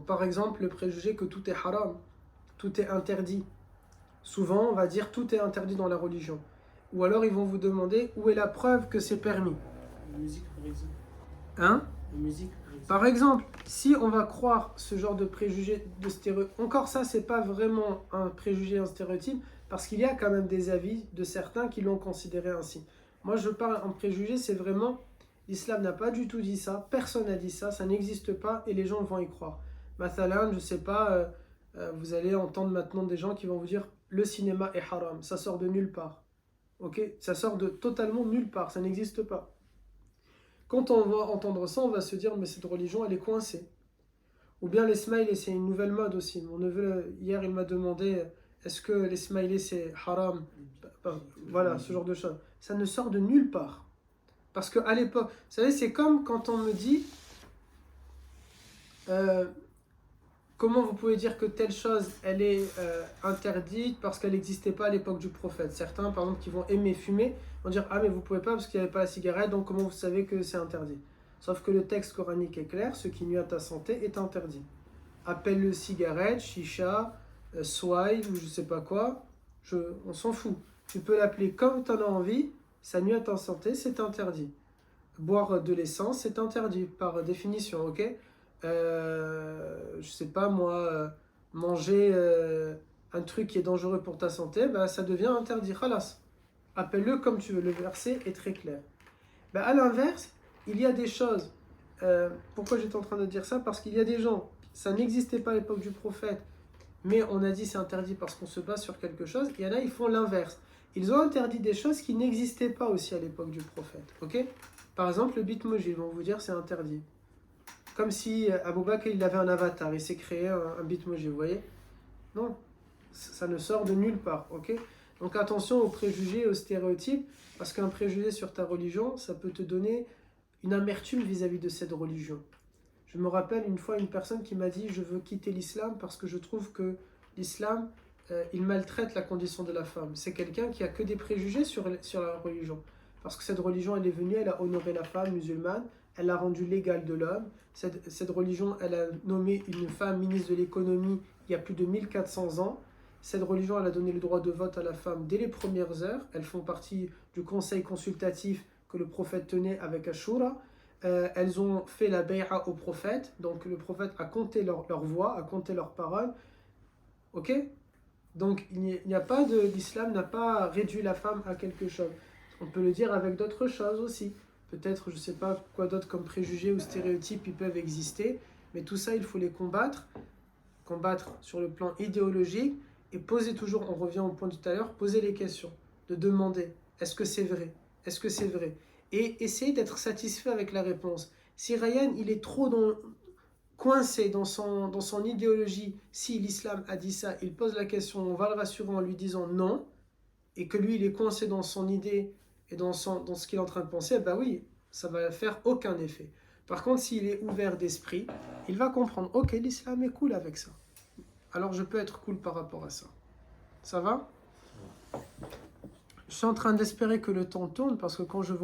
Par exemple, le préjugé que tout est haram, tout est interdit. Souvent, on va dire tout est interdit dans la religion. Ou alors, ils vont vous demander où est la preuve que c'est permis. La musique, par exemple. Hein? La musique, par exemple. Par exemple, si on va croire ce genre de préjugé, de stéréotype, encore ça, c'est pas vraiment un préjugé, un stéréotype, parce qu'il y a quand même des avis de certains qui l'ont considéré ainsi. Moi, je parle en préjugé, c'est vraiment, l'islam n'a pas du tout dit ça, personne n'a dit ça, ça n'existe pas et les gens vont y croire. Mathalan, je sais pas, vous allez entendre maintenant des gens qui vont vous dire le cinéma est haram, ça sort de nulle part. Ok? Ça sort de totalement nulle part, ça n'existe pas. Quand on va entendre ça, on va se dire mais cette religion elle est coincée. Ou bien les smileys, c'est une nouvelle mode aussi. Mon neveu, hier, il m'a demandé est-ce que les smileys c'est haram? Voilà, ce genre de choses. Ça ne sort de nulle part. Parce qu'à l'époque, vous savez, c'est comme quand on me dit euh, comment vous pouvez dire que telle chose elle est interdite parce qu'elle n'existait pas à l'époque du prophète. Certains, par exemple, qui vont aimer fumer, vont dire ah mais vous pouvez pas parce qu'il n'y avait pas la cigarette, donc comment vous savez que c'est interdit? Sauf que le texte coranique est clair, ce qui nuit à ta santé est interdit. Appelle-le cigarette, chicha, swine ou je sais pas quoi, on s'en fout. Tu peux l'appeler comme tu en as envie, ça nuit à ta santé, c'est interdit. Boire de l'essence, c'est interdit par définition, ok? Je sais pas moi, manger un truc qui est dangereux pour ta santé, bah, ça devient interdit, khalas. Appelle-le comme tu veux, le verset est très clair. Bah, à l'inverse, il y a des choses. Pourquoi j'étais en train de dire ça? Parce qu'il y a des gens, ça n'existait pas à l'époque du prophète, mais on a dit c'est interdit parce qu'on se base sur quelque chose. Il y en a, ils font l'inverse. Ils ont interdit des choses qui n'existaient pas aussi à l'époque du prophète. Ok? Par exemple, le bitmoji, ils vont vous dire c'est interdit. Comme si Abou Bakr il avait un avatar, il s'est créé un bitmoji, vous voyez? Non, ça ne sort de nulle part. Ok? Donc attention aux préjugés, aux stéréotypes, parce qu'un préjugé sur ta religion, ça peut te donner une amertume vis-à-vis de cette religion. Je me rappelle une fois une personne qui m'a dit je veux quitter l'islam parce que je trouve que l'islam il maltraite la condition de la femme. C'est quelqu'un qui a que des préjugés sur la religion. Parce que cette religion elle est venue, elle a honoré la femme musulmane, elle l'a rendue légale de l'homme. Cette religion elle a nommé une femme ministre de l'économie il y a plus de 1400 ans. Cette religion elle a donné le droit de vote à la femme dès les premières heures. Elles font partie du conseil consultatif que le prophète tenait avec Ashura. Elles ont fait la bay'a au prophète, donc le prophète a compté leur voix, a compté leurs paroles. Ok? Donc il n'y a pas de. L'islam n'a pas réduit la femme à quelque chose. On peut le dire avec d'autres choses aussi. Peut-être, je ne sais pas quoi d'autre comme préjugés ou stéréotypes ils peuvent exister, mais tout ça il faut les combattre. Combattre sur le plan idéologique et poser toujours, on revient au point de tout à l'heure, poser les questions, de demander est-ce que c'est vrai? Est-ce que c'est vrai? Et essayer d'être satisfait avec la réponse. Si Ryan il est trop coincé dans son idéologie, si l'islam a dit ça, il pose la question, on va le rassurer en lui disant non, et que lui il est coincé dans son idée et dans ce qu'il est en train de penser, bah oui, ça va faire aucun effet. Par contre, s'il est ouvert d'esprit, il va comprendre, ok, l'islam est cool avec ça. Alors je peux être cool par rapport à ça. Ça va? Je suis en train d'espérer que le temps tourne parce que quand je vois